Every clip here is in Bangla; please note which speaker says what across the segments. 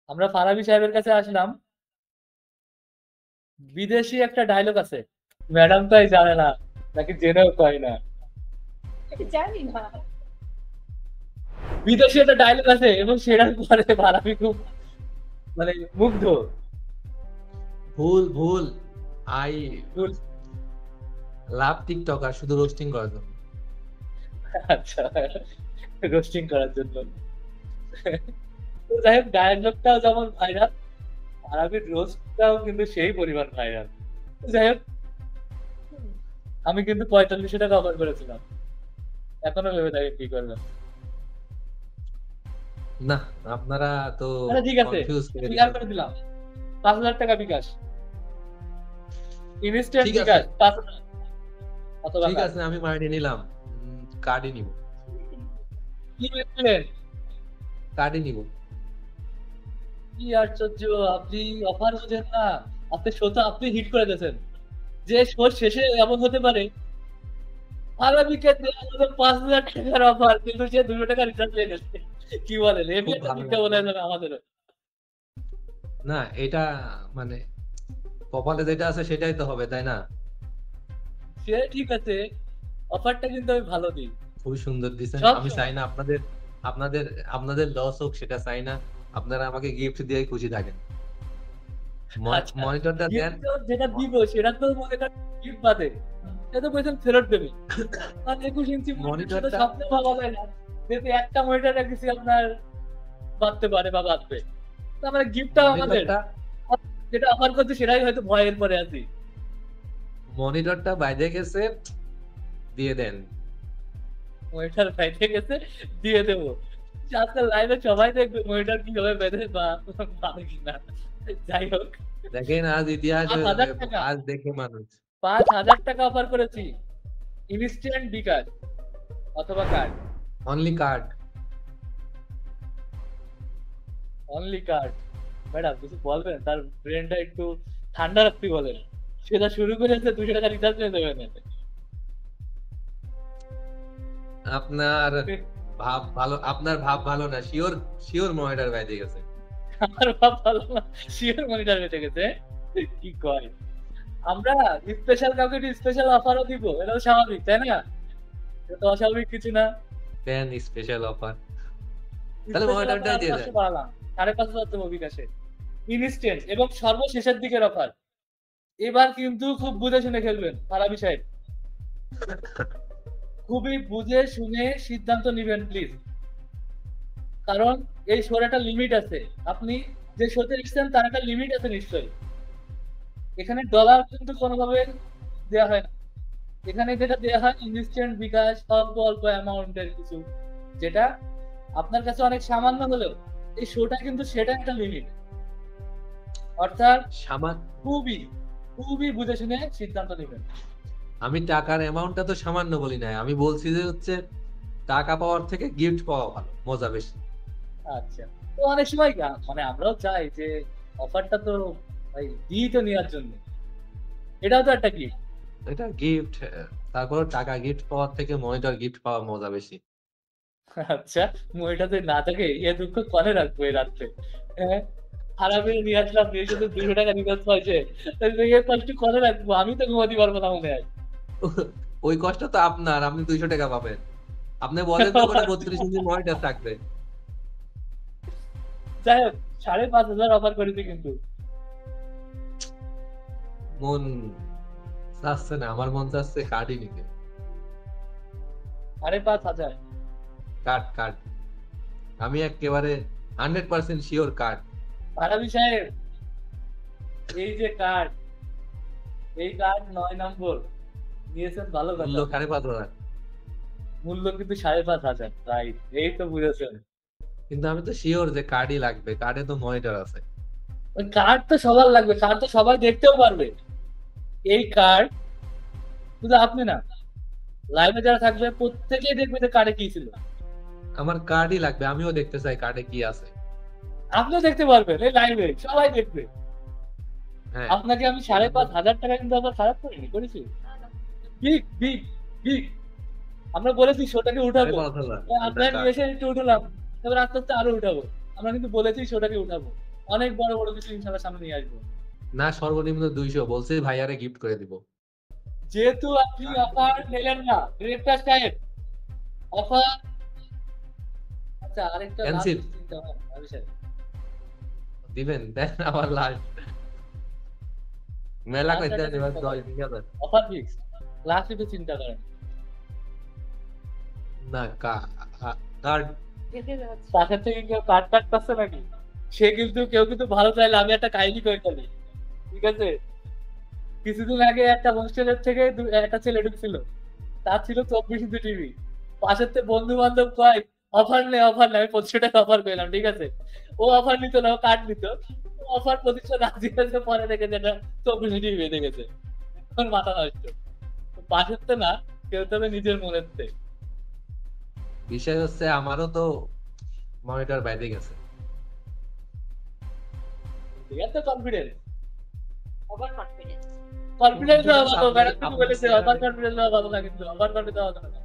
Speaker 1: আমরা ফারাবি সাহেবের কাছে আসলাম। বিদেশি একটা ডায়লগ আছে, ম্যাডাম তাই জানে না নাকি জেনেও কয় না।
Speaker 2: জানি না।
Speaker 1: বিদেশি একটা ডায়লগ আছে এবং সেটার পরে ফারাবি খুব মানে মুগ্ধ।
Speaker 3: ভুল ভুল। আই
Speaker 1: ভুল।
Speaker 3: লাভ টিকটকার শুধু রোস্টিং করার জন্য।
Speaker 1: আচ্ছা, রোস্টিং করার জন্য। তো যাই হোক, ডায়লগটাও যেমন ভাইরাল, ফারাবির রোস্টটাও কিন্তু সেই পরিমাণ ভাইরাল। যাই হোক, আমি কিন্তু 45 টাকা অফার করেছিলাম, এখনো ভেবে থাকি কি করবেন।
Speaker 3: না, আপনারা তো
Speaker 1: আচ্ছা ঠিক আছে,
Speaker 3: কনফিউজ করে
Speaker 1: ক্লিয়ার
Speaker 3: দিচ্ছেন।
Speaker 1: করে দিলাম। 5,000 টাকা বিকাশ, ইনস্ট্যান্ট
Speaker 3: ঠিক আছে,
Speaker 1: বিকাশ 5,000 অথবা
Speaker 3: ঠিক
Speaker 1: কার্ড।
Speaker 3: আছে, আমি মাইনে নিলাম। কার্ডই নিব,
Speaker 1: কি বলছিলেন?
Speaker 3: কার্ডই নিব।
Speaker 1: কি আশ্চর্য, আপনি অফার বোঝেন না। আপনি শো তো আপনি হিট করে দিয়েছেন, যে শো শেষে এমন হতে পারে ফারাবিকে দেওয়া হলো 5,000 টাকার অফার, কিন্তু সে 200 টাকা রিচার্জ পেয়ে গেছে। কি বলেন, এমনি
Speaker 3: খুব
Speaker 1: একটা
Speaker 3: ভালো
Speaker 1: বিজ্ঞাপন
Speaker 3: লাগলো।
Speaker 1: হয়ে যাবে আমাদেরও।
Speaker 3: না, এটা মানে কপালে যেটা আছে সেটাই তো হবে, তাই না?
Speaker 1: সে ঠিক আছে, অফারটা কিন্তু আমি ভালো দিই
Speaker 3: খুবই সুন্দর দিছেন।
Speaker 1: সব
Speaker 3: আমি চাই
Speaker 1: সময়।
Speaker 3: না আপনাদের আপনাদের আপনাদের লস হোক, সেটা চাই না। আপনারা আমাকে গিফট দিয়ে খুশি থাকেন।
Speaker 1: আচ্ছা,
Speaker 3: মনিটরটা দেন।
Speaker 1: গিফট যেটা দিব সেটা তো মনে করেন গিফট বাদে, এটা তো পয়সা ফেরত দেবে। আর 21 ইঞ্চি মনিটর তো
Speaker 3: মনিটরটা
Speaker 1: স্বপ্নে ভাবা যায় না, যেহেতু একটা মনিটর কিছু আপনার বাঁধতে পারে বা বাঁধবে। তো আমরা গিফটটা আমাদের
Speaker 3: মনিটরটা
Speaker 1: যেটা অফার করছে সেটাই হয়তো ভয়ের পরে আছি।
Speaker 3: মনিটরটা বাইরে গেছে, দিয়ে দেন।
Speaker 1: মনিটর বাইরে গেছে, দিয়ে দেবো। আজকাল লাইভে সবাই দেখবে মনিটর কিভাবে বেঁধে বা পাবে কিনা। যাই হোক,
Speaker 3: দেখেন, আজ ইতিহাস হয়ে যাবে,
Speaker 1: 5,000 টাকা,
Speaker 3: আজ দেখে মানুষ।
Speaker 1: 5,000 টাকা অফার করেছি, ইনস্ট্যান্ট বিকাশ অথবা card.
Speaker 3: Only card.
Speaker 1: Only card. Madam কিছু বলবেন, তার ব্রেনটা একটু ঠান্ডা রাখতে বলেন। সেটা শুরু করেছে 200 টাকা রিচার্জ নিয়ে দেবেন।
Speaker 3: আপনার ভাব ভালো, আপনার ভাব ভালো না। শিওর, শিওর মনিটর বাইরে গেছে।
Speaker 1: আমার ভাব ভালো না, শিওর মনিটর বেঁচে গেছে। কি কয়, আমরা স্পেশাল কাউকে স্পেশাল অফারও দিব, এটা তো স্বাভাবিক তাই না? এটা তো অস্বাভাবিক কিছু না।
Speaker 3: দেন স্পেশাল অফার, তাহলে
Speaker 1: স্পেশাল অফার
Speaker 3: মনিটরটাই
Speaker 1: আরো
Speaker 3: দিয়ে
Speaker 1: 500
Speaker 3: দেন।
Speaker 1: বাড়ালাম, 5,500 দেবো বিকাশে, ইনস্ট্যান্ট এবং সর্বশেষের দিকের অফার। এবার কিন্তু খুব বুঝে শুনে খেলবেন ফারাবি সাহেব, খুবই বুঝে শুনে সিদ্ধান্ত নিবেন প্লিজ। কারণ এই শোর একটা লিমিট আছে, আপনি যে শোতে এসেছেন তার একটা লিমিট আছে নিশ্চয়ই। এখানে ডলার কিন্তু কোনোভাবে দেওয়া হয় না, এখানে যেটা দেওয়া হয় ইনস্ট্যান্ট বিকাশ, অল্প অল্প অ্যামাউন্টের কিছু, যেটা আপনার কাছে অনেক সামান্য হলেও এই শোটা কিন্তু সেটা একটা লিমিট। অর্থাৎ
Speaker 3: সামান
Speaker 1: খুবই খুবই বুঝে শুনে সিদ্ধান্ত নেবেন।
Speaker 3: আমি টাকার অ্যামাউন্টটা তো সামান্য বলি নাই, আমি বলছি যে হচ্ছে টাকা পাওয়ার থেকে গিফট পাওয়া ভালো, মজা বেশি।
Speaker 1: আচ্ছা, তো অনেক সময় মানে আমরাও চাই যে অফারটা তো ভাই দিই তো নেওয়ার জন্য, এটাও তো একটা গিফট।
Speaker 3: এটা গিফট, তারপর টাকা গিফট পাওয়ার থেকে মনিটর গিফট পাওয়া মজা বেশি।
Speaker 1: আচ্ছা, এটা যদি না থাকে এ দুঃখ কনে রাখবো এই রাত্রে? হ্যাঁ, খারাপে নিয়ে আসলাম, নিয়ে শুধু 200 টাকা রিচার্জ পাইছে, তাহলে এ কষ্ট কনে রাখবো? আমি তো ঘুমাতে পারবো না মনে হয়।
Speaker 3: ওই কষ্ট তো আপনার, আপনি 200 টাকা পাবেন। আপনি বলেন তো ওখানে 32 ইঞ্চি মনিটর থাকবে।
Speaker 1: যাই হোক, 5,500 অফার করেছি কিন্তু।
Speaker 3: মন চাচ্ছে না, আমার মন চাচ্ছে কার্ডই নিতে।
Speaker 1: 5,500।
Speaker 3: কার্ড কার্ড, আমি একেবারে 100% শিওর কার্ড।
Speaker 1: ফারাবি সাহেব, এই যে কার্ড, এই কার্ড 9 নম্বর নিয়েছেন, ভালো
Speaker 3: মূল্য
Speaker 1: কথা।
Speaker 3: 5,500।
Speaker 1: মূল্য কিন্তু 5,500, রাইট, এই তো বুঝেছেন।
Speaker 3: কিন্তু আমি তো শিওর যে কার্ডই লাগবে, কার্ডে তো মনিটর আছে।
Speaker 1: ওই কার্ড তো সবার লাগবে, কার্ড তো সবাই দেখতেও পারবে। এই কার্ড শুধু আপনি না, লাইভে যারা থাকবে প্রত্যেকেই দেখবে যে কার্ডে কি ছিল।
Speaker 3: আমার কার্ডই লাগবে, আমিও দেখতে চাই কার্ডে কি আছে।
Speaker 1: আপনিও দেখতে পারবেন, এই লাইভে সবাই দেখবে।
Speaker 3: হ্যাঁ,
Speaker 1: আপনাকে আমি 5,500 টাকা কিন্তু আবার খারাপ করিনি, করেছি? বিগ বিগ বিগ আমরা বলেছি শোটাকে
Speaker 3: আরে
Speaker 1: উঠাবো,
Speaker 3: কথা না
Speaker 1: আমরা নিয়ে এসে একটু উঠালাম, এবার আস্তে আস্তে আরো উঠাবো। আমরা কিন্তু বলেছি শোটাকে উঠাবো, অনেক বড় বড় কিছু ইনশাল্লাহ সামনে নিয়ে আসবো।
Speaker 3: না, সর্বনিম্ন 200 বলছি, ভাইয়ারে গিফট করে দিব।
Speaker 1: যেহেতু আপনি অফার নিলেন না ডিরেক্টর সাহেব, অফার আচ্ছা আরেকটা লাস্ট
Speaker 3: ক্যান্সেল
Speaker 1: চিন্তা ভাবনা
Speaker 3: দিবেন, দেন আবার লাস্ট মেলা
Speaker 1: লাস্ট
Speaker 3: কইতে
Speaker 1: একটা
Speaker 3: এবার
Speaker 1: চিন্তা করেন,
Speaker 3: 10,000
Speaker 1: অফার ফিক্স, লাস্ট একটু চিন্তা করেন।
Speaker 3: না কার্ড
Speaker 2: দেখে যাচ্ছে।
Speaker 1: পাশের থেকে কেউ কাট কাটতেছে নাকি? সে কিন্তু কেউ কিন্তু ভালো চাইলে আমি একটা কাহিনী করে ফেলি, ঠিক আছে? কিছুদিন আগে একটা হোস্টেলের থেকে একটা ছেলে ঢুকছিল, তার ছিল 24 ইঞ্চি টিভি। পাশের থেকে বন্ধু বান্ধব কয় অফার নেই অফার নেই, আমি 25 টাকা অফার করলাম, ঠিক আছে? ও অফার নিত না, ও কার্ড নিত। অফার 25 রাজি হয়েছে, পরে দেখে যেটা 24 টিভি বেঁধে গেছে। এখন মাথা নষ্ট। পাশের তো না, কেউ তবে নিজের মনের থেকে।
Speaker 3: বিষয় হচ্ছে আমারও তো মনিটর বাইরে গেছে।
Speaker 1: ঠিক আছে, কনফিডেন্স
Speaker 2: ওভার কনফিডেন্স।
Speaker 1: কনফিডেন্স দেওয়া
Speaker 3: Confidence
Speaker 1: ভালো, ম্যাডাম কিন্তু
Speaker 3: আপনার
Speaker 1: বলেছে
Speaker 3: চেহারা
Speaker 1: ওভার
Speaker 3: দেখে।
Speaker 1: কনফিডেন্স দেওয়া ভালো না, কিন্তু ওভার কনফিডেন্স দেওয়া ভালো না।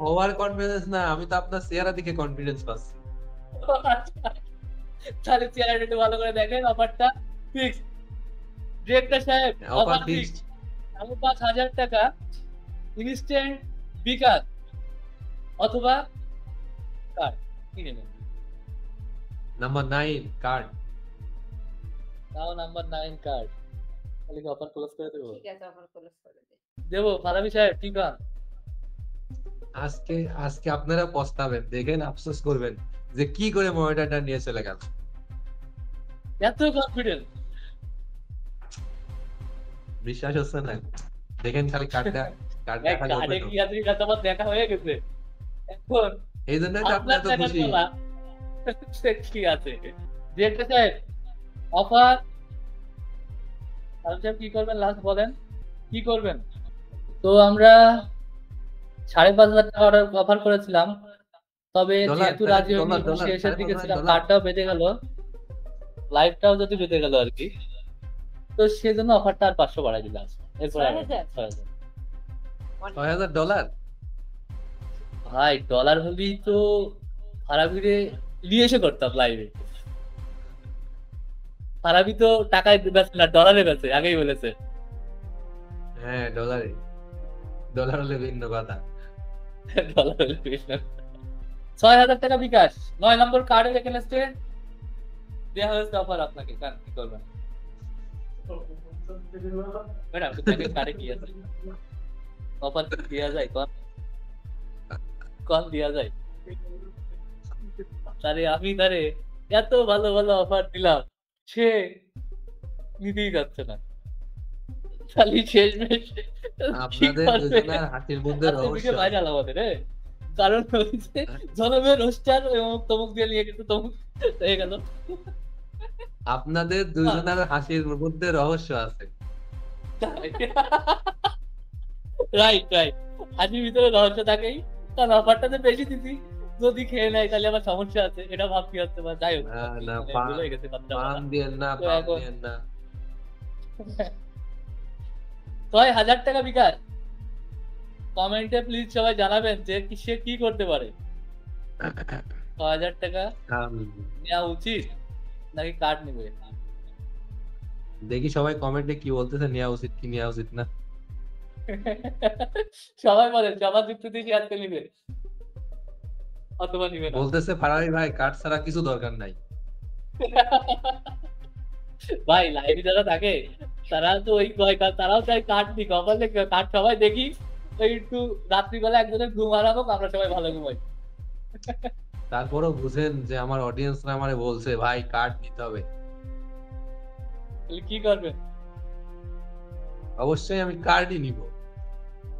Speaker 3: ওভার কনফিডেন্স না, আমি তো আপনার চেহারা দেখে কনফিডেন্স পাচ্ছি।
Speaker 1: আচ্ছা, তাহলে চেহারাটা একটু ভালো করে দেখেন, অফারটা ফিক্স। ডিরেক্টর সাহেব
Speaker 3: অফার
Speaker 1: অফার ফিক্স,
Speaker 3: ফিক্সড।
Speaker 1: আমি 5,000 টাকা ইনস্ট্যান্ট বিকাশ অথবা কার্ড কিনে নেন।
Speaker 3: Number 9 card.
Speaker 1: তাও নাম্বার 9 কার্ড, তাহলে কি অফার ক্লোজ করে দেবো?
Speaker 2: ঠিক আছে, ওভার ক্লোজ করে দে।
Speaker 1: দেবো ফারাবি সাহেব, ঠিক আছে?
Speaker 3: আজকে আজকে আপনারা পস্তাবেন, দেখেন আফসোস করবেন যে কি করে মনিটরটা নিয়ে চলে গেল।
Speaker 1: এত কনফিডেন্স।
Speaker 3: বিশ্বাস হচ্ছে না? দেখেন খালি কার্ডটা খালি
Speaker 1: কার্ডে
Speaker 3: ওপেন
Speaker 1: কি
Speaker 3: হোক।
Speaker 1: আছে কাছে আমার দেখা হয়ে গেছে। এখন
Speaker 3: এই জন্যই তো আপনি
Speaker 1: আপনার
Speaker 3: এত
Speaker 1: দেখার
Speaker 3: খুশি।
Speaker 1: পালা, সে কি আছে? ডিরেক্টর সাহেব অফার, ফারাবি সাহেব কি করবেন লাস্ট বলেন, কি করবেন? তো আমরা 5,500 টাকা অফার করেছিলাম, তবে
Speaker 3: ডলার,
Speaker 1: যেহেতু
Speaker 3: তাহলে
Speaker 1: রাজি হয়নি
Speaker 3: ডলার
Speaker 1: এবং
Speaker 3: ডলার
Speaker 1: শেষের দিকে
Speaker 3: 5,500
Speaker 1: ছিলাম,
Speaker 3: ডলার।
Speaker 1: কার্ডটাও বেঁধে গেল, লাইভটাও যদি বেঁধে গেল আর কি, তো সেজন্য অফারটা আর 500 বাড়াই দিলাম। এরপর আর
Speaker 2: 6,000?
Speaker 1: 6,000।
Speaker 3: 6,000 ডলার।
Speaker 1: ভাই ডলার হলেই তো ফারাবিরে নিয়ে এসে করতাম লাইভে। ফারাবি তো টাকায় বেচে না, ডলারে বেচে, আগেই বলেছে।
Speaker 3: হ্যাঁ ডলারে, ডলার হলে ভিন্ন কথা।
Speaker 1: ডলার হলে 6,000 টাকা বিকাশ, 9 নম্বর কার্ডের এখানে দেওয়া হয়েছে অফার আপনাকে, কার কি করবেন? ম্যাডাম কার্ডে কি আছে? অফার দেওয়া যায়, কম কম দেওয়া যায়। তারে আমি তারে এত ভালো ভালো অফার দিলাম, সে নিতেই যাচ্ছে না। খালি শেষমেশ কি
Speaker 3: আপনাদের
Speaker 1: করবে?
Speaker 3: দুজনের হাসির মধ্যে
Speaker 1: আজকে
Speaker 3: রহস্য
Speaker 1: ভিডিও
Speaker 3: আছে।
Speaker 1: ভাইরাল আমাদের, কারণ হচ্ছে জনমের রোস্টার অমুক তমুক দিয়ে নিয়ে গেছে, তমুক হয়ে গেল।
Speaker 3: আপনাদের দুজনের হাসির মধ্যে রহস্য আছে।
Speaker 1: রাইট রাইট, হাজির ভিতরে রহস্য থাকেই, কারণ অফারটাতে বেশি দিছি, যদি খেয়ে নেয় তাহলে আমার সমস্যা আছে, এটা ভাবতে হচ্ছে। বা যাই হোক,
Speaker 3: না না,
Speaker 1: ভুল হয়ে গেছে কথা বলা।
Speaker 3: পাম দিয়েন না,
Speaker 1: তো
Speaker 3: পাম
Speaker 1: এখন
Speaker 3: দিয়েন না।
Speaker 1: 6,000 টাকা বিকাশ, কমেন্টে প্লিজ সবাই জানাবেন যে সে কি করতে পারে। 6,000 টাকা নেওয়া উচিত নাকি কার্ড নেবে?
Speaker 3: দেখি সবাই কমেন্টে কি বলতেছে, নেওয়া উচিত কি নেওয়া উচিত না।
Speaker 1: সবাই বলেন, সবার যুক্তি দিয়ে শেয়ার করে নিবে অথবা নিবে না।
Speaker 3: বলতেছে ফারাবি ভাই কার্ড ছাড়া কিছু দরকার নাই।
Speaker 1: ভাই লাইভে যারা থাকে তারা তো ওই কয় তারাও চাই কার্ড দিক, অফার কার্ড সবাই দেখি, ওই একটু রাত্রিবেলা একজনের ঘুম হারাবো, আমরা সবাই ভালো ঘুমাই।
Speaker 3: তারপরও বুঝেন যে আমার অডিয়েন্সরা আমারে বলছে ভাই কার্ড নিতে হবে।
Speaker 1: তাহলে কি করবেন?
Speaker 3: অবশ্যই আমি কার্ডই নিব।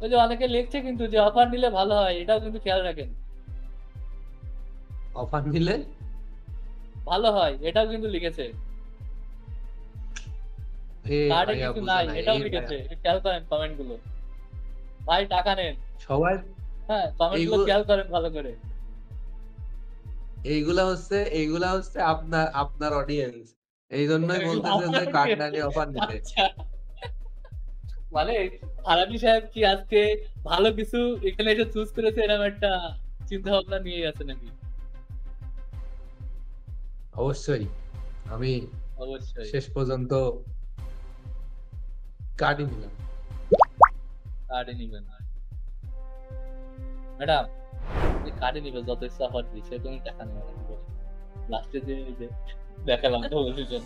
Speaker 1: ওই যে অনেকে লিখছে কিন্তু যে অফার নিলে ভালো হয়, এটাও কিন্তু খেয়াল রাখেন।
Speaker 3: অফার নিলে
Speaker 1: ভালো হয়, এটাও কিন্তু লিখেছে। কার্ডে
Speaker 3: ভাইয়া
Speaker 1: কিছু
Speaker 3: বুঝে
Speaker 1: নাই,
Speaker 3: না,
Speaker 1: এটাও
Speaker 3: এই
Speaker 1: লিখেছে।
Speaker 3: ভাইয়া।
Speaker 1: একটু খেয়াল করেন কমেন্ট গুলো। ভাই টাকা নেন,
Speaker 3: সবাই
Speaker 1: হ্যাঁ কমেন্ট গুলো
Speaker 3: এইগুলো
Speaker 1: খেয়াল করেন ভালো করে।
Speaker 3: এইগুলা হচ্ছে আপনার আপনার অডিয়েন্স, এই জন্যই বলতেছে যে কার্ড না নিয়ে অফার নিতে।
Speaker 1: আচ্ছা মানে ফারাবি সাহেব কি আজকে ভালো কিছু এখানে এসে চুজ করেছে এরকম একটা চিন্তা ভাবনা নিয়ে আছে নাকি?
Speaker 3: অবশ্যই আমি
Speaker 1: অবশ্যই
Speaker 3: শেষ পর্যন্ত কার্ডই নিলাম।
Speaker 1: কার্ডে নিবেন। ম্যাডাম আপনি কার্ডে নিবেন যত ইচ্ছা হওয়ার বিষয়ে তুমি টাকা নেবেন লাস্টে যে দেখালাম তো বলছিলেন